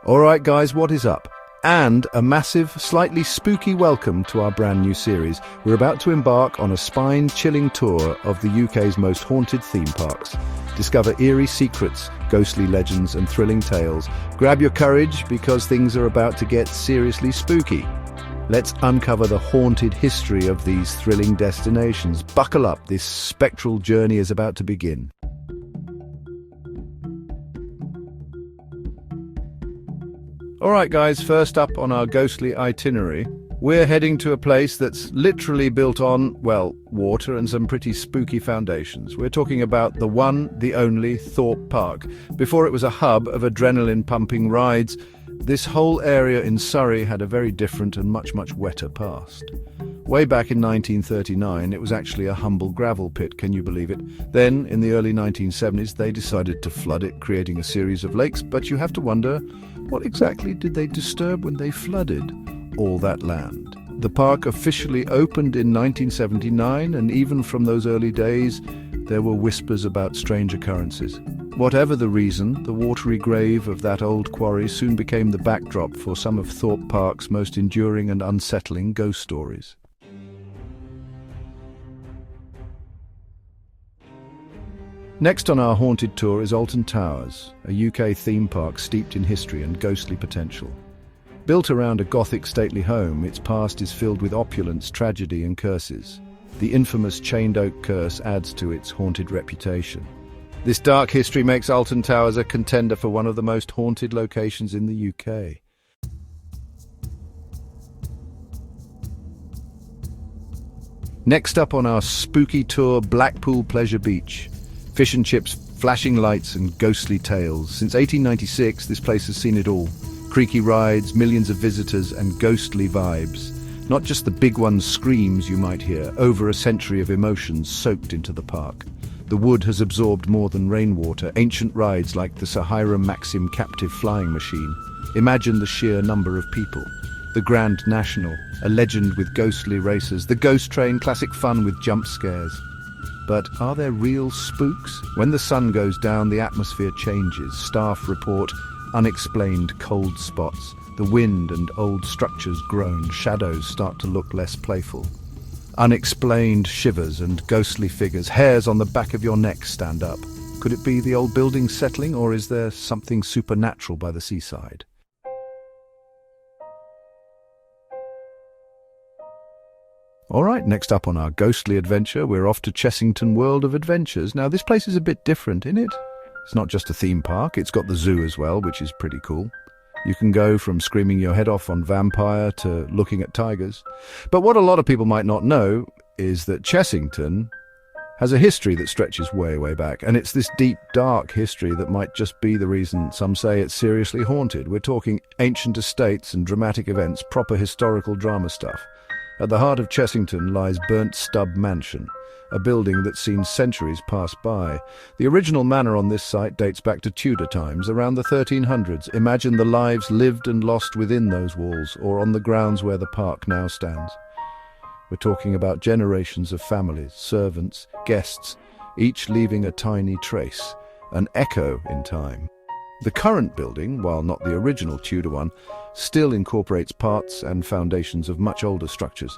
Alright guys, what is up? And a massive, slightly spooky welcome to our brand new series. We're about to embark on a spine-chilling tour of the UK's most haunted theme parks. Discover eerie secrets, ghostly legends and thrilling tales. Grab your courage because things are about to get seriously spooky. Let's uncover the haunted history of these thrilling destinations. Buckle up, this spectral journey is about to begin. Alright guys, first up on our ghostly itinerary, we're heading to a place that's literally built on, well, water and some pretty spooky foundations. We're talking about the one, the only Thorpe Park. Before it was a hub of adrenaline-pumping rides, this whole area in Surrey had a very different and much wetter past. Way back in 1939, it was actually a humble gravel pit, can you believe it? Then, in the early 1970s, they decided to flood it, creating a series of lakes, but you have to wonder, what exactly did they disturb when they flooded all that land? The park officially opened in 1979, and even from those early days, there were whispers about strange occurrences. Whatever the reason, the watery grave of that old quarry soon became the backdrop for some of Thorpe Park's most enduring and unsettling ghost stories. Next on our haunted tour is Alton Towers, a UK theme park steeped in history and ghostly potential. Built around a Gothic stately home, its past is filled with opulence, tragedy and curses. The infamous chained oak curse adds to its haunted reputation. This dark history makes Alton Towers a contender for one of the most haunted locations in the UK. Next up on our spooky tour, Blackpool Pleasure Beach. Fish and chips, flashing lights and ghostly tales. Since 1896, this place has seen it all. Creaky rides, millions of visitors and ghostly vibes. Not just the big one screams you might hear, over a century of emotions soaked into the park. The wood has absorbed more than rainwater, ancient rides like the Sir Hiram Maxim captive flying machine. Imagine the sheer number of people. The Grand National, a legend with ghostly racers. The Ghost Train, classic fun with jump scares. But are there real spooks? When the sun goes down, the atmosphere changes. Staff report unexplained cold spots. The wind and old structures groan. Shadows start to look less playful. Unexplained shivers and ghostly figures. Hairs on the back of your neck stand up. Could it be the old buildings settling, or is there something supernatural by the seaside? Alright, next up on our ghostly adventure, we're off to Chessington World of Adventures. Now, this place is a bit different, isn't it? It's not just a theme park, it's got the zoo as well, which is pretty cool. You can go from screaming your head off on vampire to looking at tigers. But what a lot of people might not know is that Chessington has a history that stretches way back, and it's this deep, dark history that might just be the reason some say it's seriously haunted. We're talking ancient estates and dramatic events, proper historical drama stuff. At the heart of Chessington lies Burnt Stub Mansion, a building that's seen centuries pass by. The original manor on this site dates back to Tudor times, around the 1300s. Imagine the lives lived and lost within those walls, or on the grounds where the park now stands. We're talking about generations of families, servants, guests, each leaving a tiny trace, an echo in time. The current building, while not the original Tudor one, still incorporates parts and foundations of much older structures.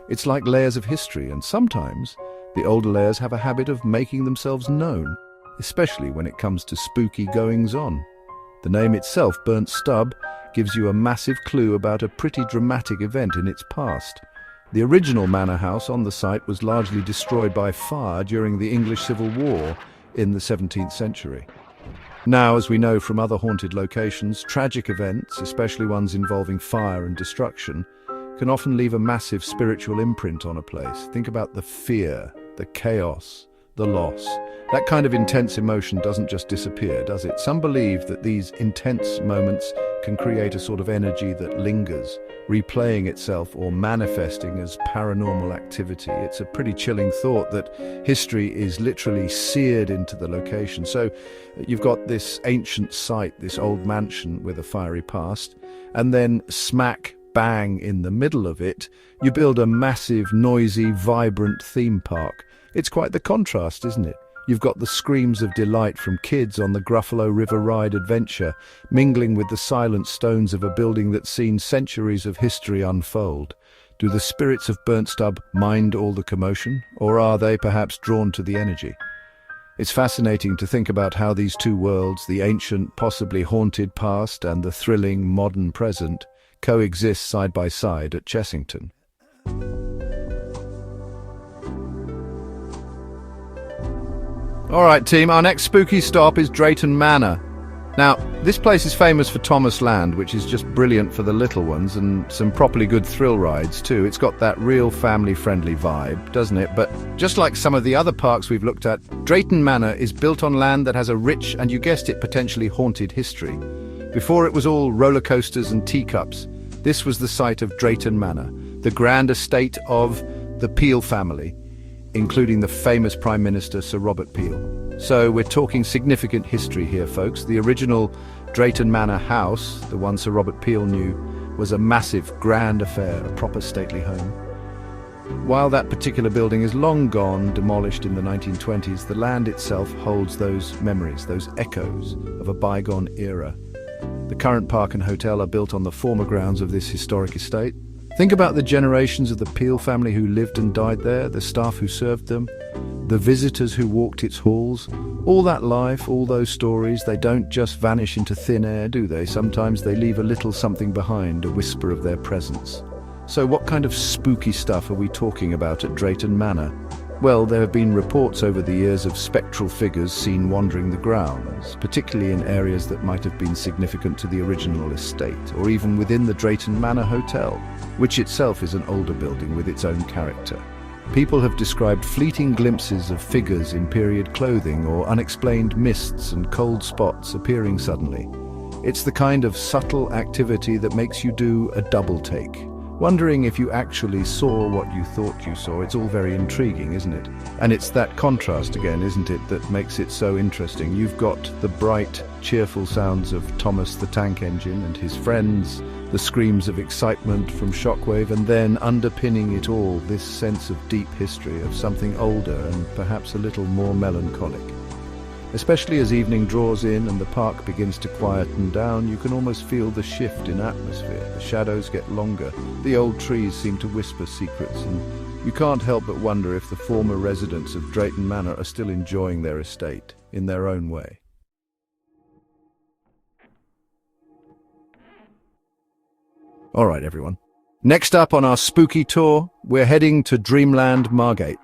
It's like layers of history, and sometimes the older layers have a habit of making themselves known, especially when it comes to spooky goings-on. The name itself, Burnt Stub, gives you a massive clue about a pretty dramatic event in its past. The original manor house on the site was largely destroyed by fire during the English Civil War in the 17th century. Now, as we know from other haunted locations, tragic events, especially ones involving fire and destruction, can often leave a massive spiritual imprint on a place. Think about the fear, the chaos, the loss. That kind of intense emotion doesn't just disappear, does it? Some believe that these intense moments can create a sort of energy that lingers, replaying itself or manifesting as paranormal activity. It's a pretty chilling thought that history is literally seared into the location. So you've got this ancient site, this old mansion with a fiery past, and then smack bang in the middle of it, you build a massive, noisy, vibrant theme park. It's quite the contrast, isn't it? You've got the screams of delight from kids on the Gruffalo River Ride adventure, mingling with the silent stones of a building that's seen centuries of history unfold. Do the spirits of burnt stub mind all the commotion, or are they perhaps drawn to the energy? It's fascinating to think about how these two worlds, the ancient, possibly haunted past and the thrilling, modern present, coexist side by side at Chessington. All right, team, our next spooky stop is Drayton Manor. Now, this place is famous for Thomas Land, which is just brilliant for the little ones, and some properly good thrill rides too. It's got that real family-friendly vibe, doesn't it? But just like some of the other parks we've looked at, Drayton Manor is built on land that has a rich, and you guessed it, potentially haunted history. Before it was all roller coasters and teacups, this was the site of Drayton Manor, the grand estate of the Peel family, including the famous Prime Minister Sir Robert Peel. So we're talking significant history here, folks. The original Drayton Manor house, the one Sir Robert Peel knew, was a massive, grand affair, a proper stately home. While that particular building is long gone, demolished in the 1920s, the land itself holds those memories, those echoes of a bygone era. The current park and hotel are built on the former grounds of this historic estate. Think about the generations of the Peel family who lived and died there, the staff who served them, the visitors who walked its halls. All that life, all those stories, they don't just vanish into thin air, do they? Sometimes they leave a little something behind, a whisper of their presence. So what kind of spooky stuff are we talking about at Drayton Manor? Well, there have been reports over the years of spectral figures seen wandering the grounds, particularly in areas that might have been significant to the original estate, or even within the Drayton Manor Hotel, which itself is an older building with its own character. People have described fleeting glimpses of figures in period clothing or unexplained mists and cold spots appearing suddenly. It's the kind of subtle activity that makes you do a double take, wondering if you actually saw what you thought you saw. It's all very intriguing, isn't it? And it's that contrast again, isn't it, that makes it so interesting. You've got the bright, cheerful sounds of Thomas the Tank Engine and his friends, the screams of excitement from Shockwave, and then underpinning it all, this sense of deep history, of something older and perhaps a little more melancholic. Especially as evening draws in and the park begins to quieten down, you can almost feel the shift in atmosphere. The shadows get longer, the old trees seem to whisper secrets, and you can't help but wonder if the former residents of Drayton Manor are still enjoying their estate in their own way. All right, everyone. Next up on our spooky tour, we're heading to Dreamland Margate.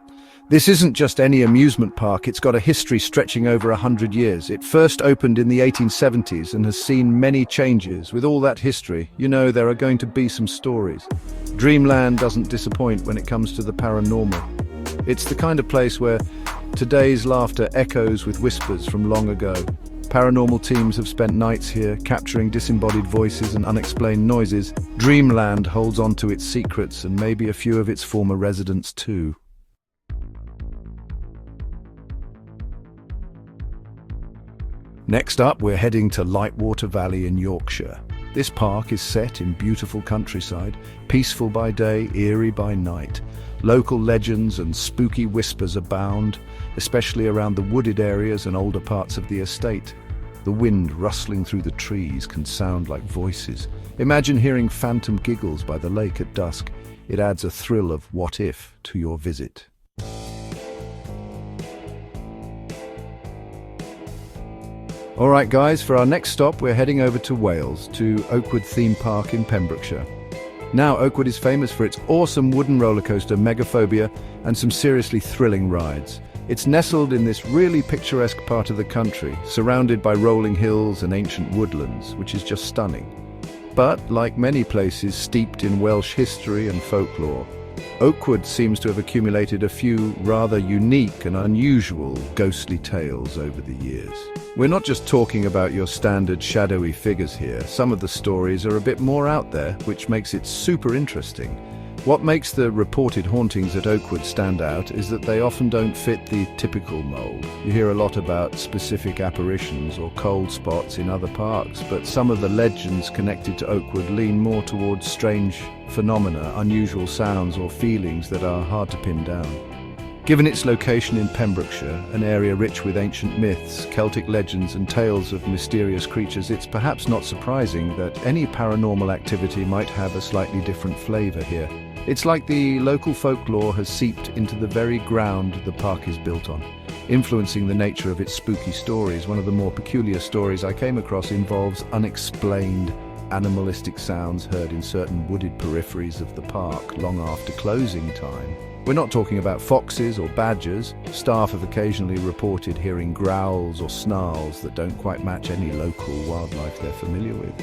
This isn't just any amusement park, it's got a history stretching over 100 years. It first opened in the 1870s and has seen many changes. With all that history, you know there are going to be some stories. Dreamland doesn't disappoint when it comes to the paranormal. It's the kind of place where today's laughter echoes with whispers from long ago. Paranormal teams have spent nights here, capturing disembodied voices and unexplained noises. Dreamland holds on to its secrets and maybe a few of its former residents too. Next up, we're heading to Lightwater Valley in Yorkshire. This park is set in beautiful countryside, peaceful by day, eerie by night. Local legends and spooky whispers abound, especially around the wooded areas and older parts of the estate. The wind rustling through the trees can sound like voices. Imagine hearing phantom giggles by the lake at dusk. It adds a thrill of what if to your visit. All right, guys, for our next stop, we're heading over to Wales, to Oakwood Theme Park in Pembrokeshire. Now, Oakwood is famous for its awesome wooden roller coaster, Megaphobia, and some seriously thrilling rides. It's nestled in this really picturesque part of the country, surrounded by rolling hills and ancient woodlands, which is just stunning. But, like many places steeped in Welsh history and folklore, Oakwood seems to have accumulated a few rather unique and unusual ghostly tales over the years. We're not just talking about your standard shadowy figures here. Some of the stories are a bit more out there, which makes it super interesting. What makes the reported hauntings at Oakwood stand out is that they often don't fit the typical mold. You hear a lot about specific apparitions or cold spots in other parks, but some of the legends connected to Oakwood lean more towards strange phenomena, unusual sounds or feelings that are hard to pin down. Given its location in Pembrokeshire, an area rich with ancient myths, Celtic legends and tales of mysterious creatures, it's perhaps not surprising that any paranormal activity might have a slightly different flavour here. It's like the local folklore has seeped into the very ground the park is built on, influencing the nature of its spooky stories. One of the more peculiar stories I came across involves unexplained, animalistic sounds heard in certain wooded peripheries of the park long after closing time. We're not talking about foxes or badgers. Staff have occasionally reported hearing growls or snarls that don't quite match any local wildlife they're familiar with.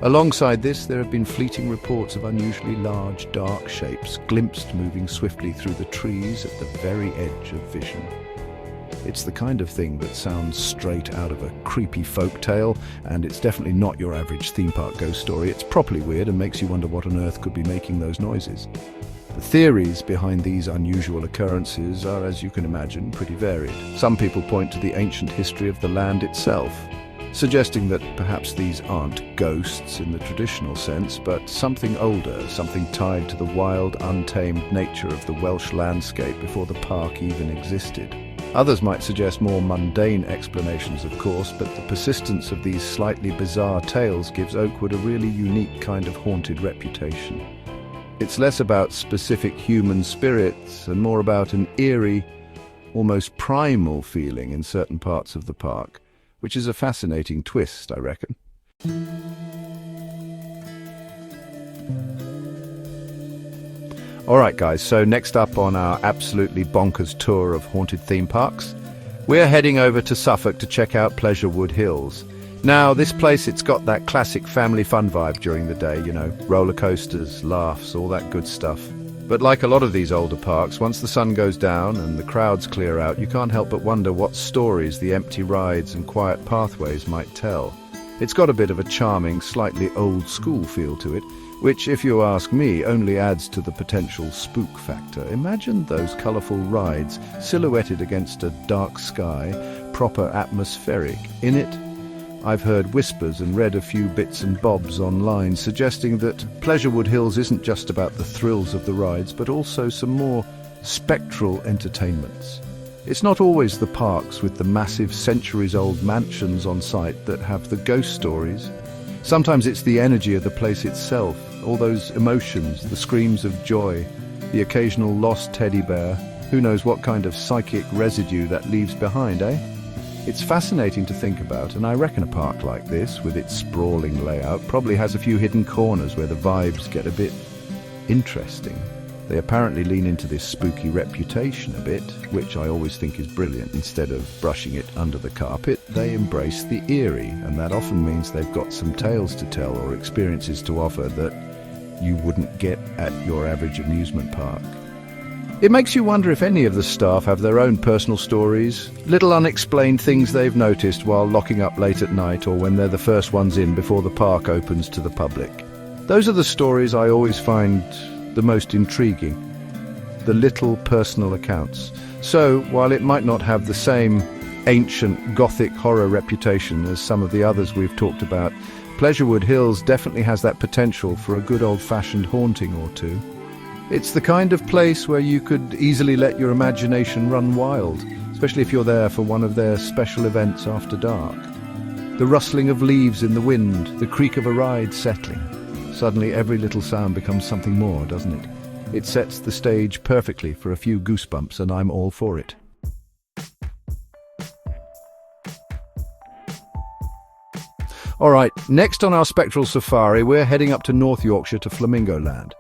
Alongside this, there have been fleeting reports of unusually large, dark shapes glimpsed moving swiftly through the trees at the very edge of vision. It's the kind of thing that sounds straight out of a creepy folk tale, and it's definitely not your average theme park ghost story. It's properly weird and makes you wonder what on earth could be making those noises. The theories behind these unusual occurrences are, as you can imagine, pretty varied. Some people point to the ancient history of the land itself, suggesting that perhaps these aren't ghosts in the traditional sense, but something older, something tied to the wild, untamed nature of the Welsh landscape before the park even existed. Others might suggest more mundane explanations, of course, but the persistence of these slightly bizarre tales gives Oakwood a really unique kind of haunted reputation. It's less about specific human spirits and more about an eerie, almost primal feeling in certain parts of the park, which is a fascinating twist, I reckon. Alright guys, so next up on our absolutely bonkers tour of haunted theme parks, we're heading over to Suffolk to check out Pleasurewood Hills. Now, this place, it's got that classic family fun vibe during the day, you know, roller coasters, laughs, all that good stuff. But like a lot of these older parks, once the sun goes down and the crowds clear out, you can't help but wonder what stories the empty rides and quiet pathways might tell. It's got a bit of a charming, slightly old-school feel to it, which, if you ask me, only adds to the potential spook factor. Imagine those colourful rides silhouetted against a dark sky, proper atmospheric. In it, I've heard whispers and read a few bits and bobs online suggesting that Pleasurewood Hills isn't just about the thrills of the rides, but also some more spectral entertainments. It's not always the parks with the massive centuries-old mansions on site that have the ghost stories. Sometimes it's the energy of the place itself, all those emotions, the screams of joy, the occasional lost teddy bear. Who knows what kind of psychic residue that leaves behind, eh? It's fascinating to think about, and I reckon a park like this, with its sprawling layout, probably has a few hidden corners where the vibes get a bit interesting. They apparently lean into this spooky reputation a bit, which I always think is brilliant. Instead of brushing it under the carpet, they embrace the eerie, and that often means they've got some tales to tell or experiences to offer that you wouldn't get at your average amusement park. It makes you wonder if any of the staff have their own personal stories, little unexplained things they've noticed while locking up late at night or when they're the first ones in before the park opens to the public. Those are the stories I always find the most intriguing, the little personal accounts. So, while it might not have the same ancient gothic horror reputation as some of the others we've talked about, Pleasurewood Hills definitely has that potential for a good old-fashioned haunting or two. It's the kind of place where you could easily let your imagination run wild, especially if you're there for one of their special events after dark. The rustling of leaves in the wind, the creak of a ride settling. Suddenly every little sound becomes something more, doesn't it? It sets the stage perfectly for a few goosebumps, and I'm all for it. Alright, next on our spectral safari, we're heading up to North Yorkshire to Flamingo Land.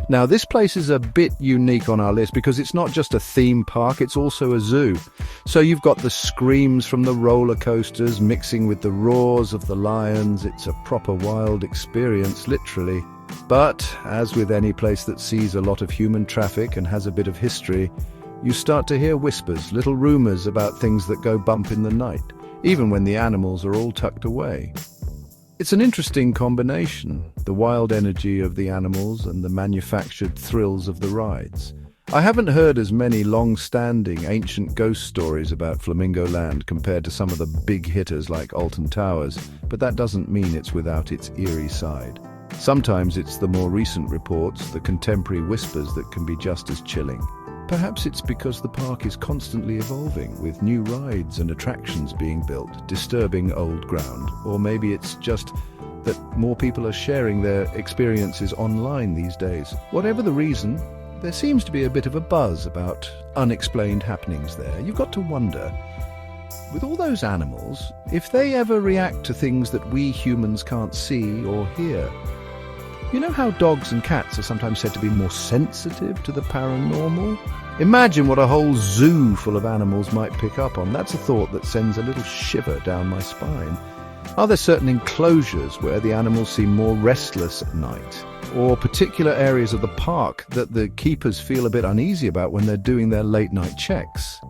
Now, this place is a bit unique on our list because it's not just a theme park, it's also a zoo. So you've got the screams from the roller coasters mixing with the roars of the lions. It's a proper wild experience, literally. But, as with any place that sees a lot of human traffic and has a bit of history, you start to hear whispers, little rumours about things that go bump in the night, even when the animals are all tucked away. It's an interesting combination, the wild energy of the animals and the manufactured thrills of the rides. I haven't heard as many long-standing ancient ghost stories about Flamingo Land compared to some of the big hitters like Alton Towers, but that doesn't mean it's without its eerie side. Sometimes it's the more recent reports, the contemporary whispers that can be just as chilling. Perhaps it's because the park is constantly evolving, with new rides and attractions being built, disturbing old ground. Or maybe it's just that more people are sharing their experiences online these days. Whatever the reason, there seems to be a bit of a buzz about unexplained happenings there. You've got to wonder, with all those animals, if they ever react to things that we humans can't see or hear. You know how dogs and cats are sometimes said to be more sensitive to the paranormal? Imagine what a whole zoo full of animals might pick up on. That's a thought that sends a little shiver down my spine. Are there certain enclosures where the animals seem more restless at night? Or particular areas of the park that the keepers feel a bit uneasy about when they're doing their late-night checks?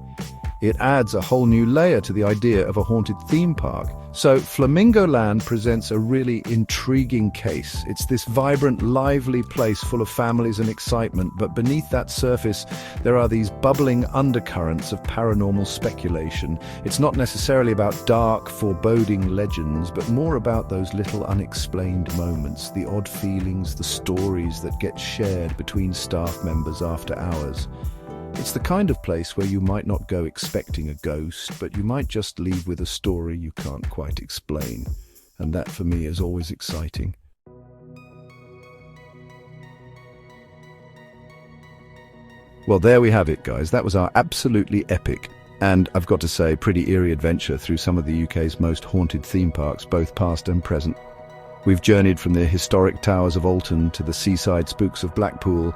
It adds a whole new layer to the idea of a haunted theme park. So Flamingo Land presents a really intriguing case. It's this vibrant, lively place full of families and excitement, but beneath that surface there are these bubbling undercurrents of paranormal speculation. It's not necessarily about dark, foreboding legends, but more about those little unexplained moments, the odd feelings, the stories that get shared between staff members after hours. It's the kind of place where you might not go expecting a ghost, but you might just leave with a story you can't quite explain. And that for me is always exciting. Well, there we have it, guys. That was our absolutely epic, and I've got to say, pretty eerie adventure through some of the UK's most haunted theme parks, both past and present. We've journeyed from the historic towers of Alton to the seaside spooks of Blackpool,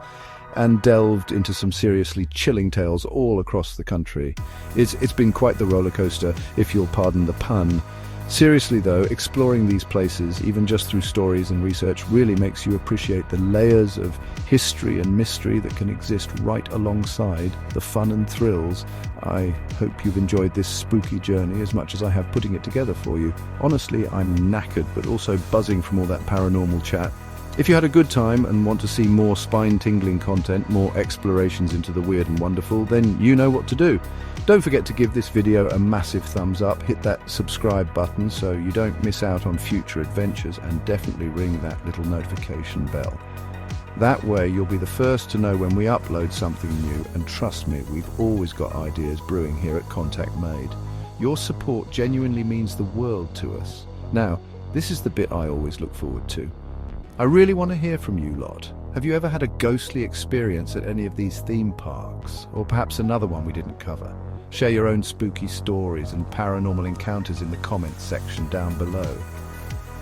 and delved into some seriously chilling tales all across the country. It's been quite the roller coaster, if you'll pardon the pun. Seriously though, exploring these places, even just through stories and research, really makes you appreciate the layers of history and mystery that can exist right alongside the fun and thrills. I hope you've enjoyed this spooky journey as much as I have putting it together for you. Honestly, I'm knackered, but also buzzing from all that paranormal chat. If you had a good time and want to see more spine-tingling content, more explorations into the weird and wonderful, then you know what to do. Don't forget to give this video a massive thumbs up, hit that subscribe button so you don't miss out on future adventures, and definitely ring that little notification bell. That way you'll be the first to know when we upload something new, and trust me, we've always got ideas brewing here at Contact Made. Your support genuinely means the world to us. Now, this is the bit I always look forward to. I really want to hear from you lot. Have you ever had a ghostly experience at any of these theme parks? Or perhaps another one we didn't cover? Share your own spooky stories and paranormal encounters in the comments section down below.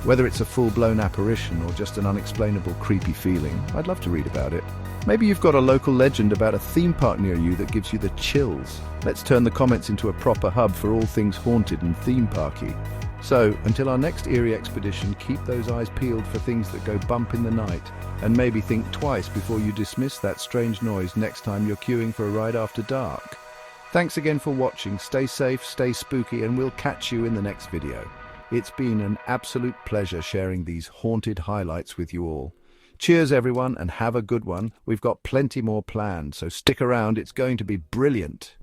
Whether it's a full-blown apparition or just an unexplainable creepy feeling, I'd love to read about it. Maybe you've got a local legend about a theme park near you that gives you the chills. Let's turn the comments into a proper hub for all things haunted and theme parky. So, until our next eerie expedition, keep those eyes peeled for things that go bump in the night, and maybe think twice before you dismiss that strange noise next time you're queuing for a ride after dark. Thanks again for watching, stay safe, stay spooky, and we'll catch you in the next video. It's been an absolute pleasure sharing these haunted highlights with you all. Cheers everyone, and have a good one. We've got plenty more planned, so stick around, it's going to be brilliant.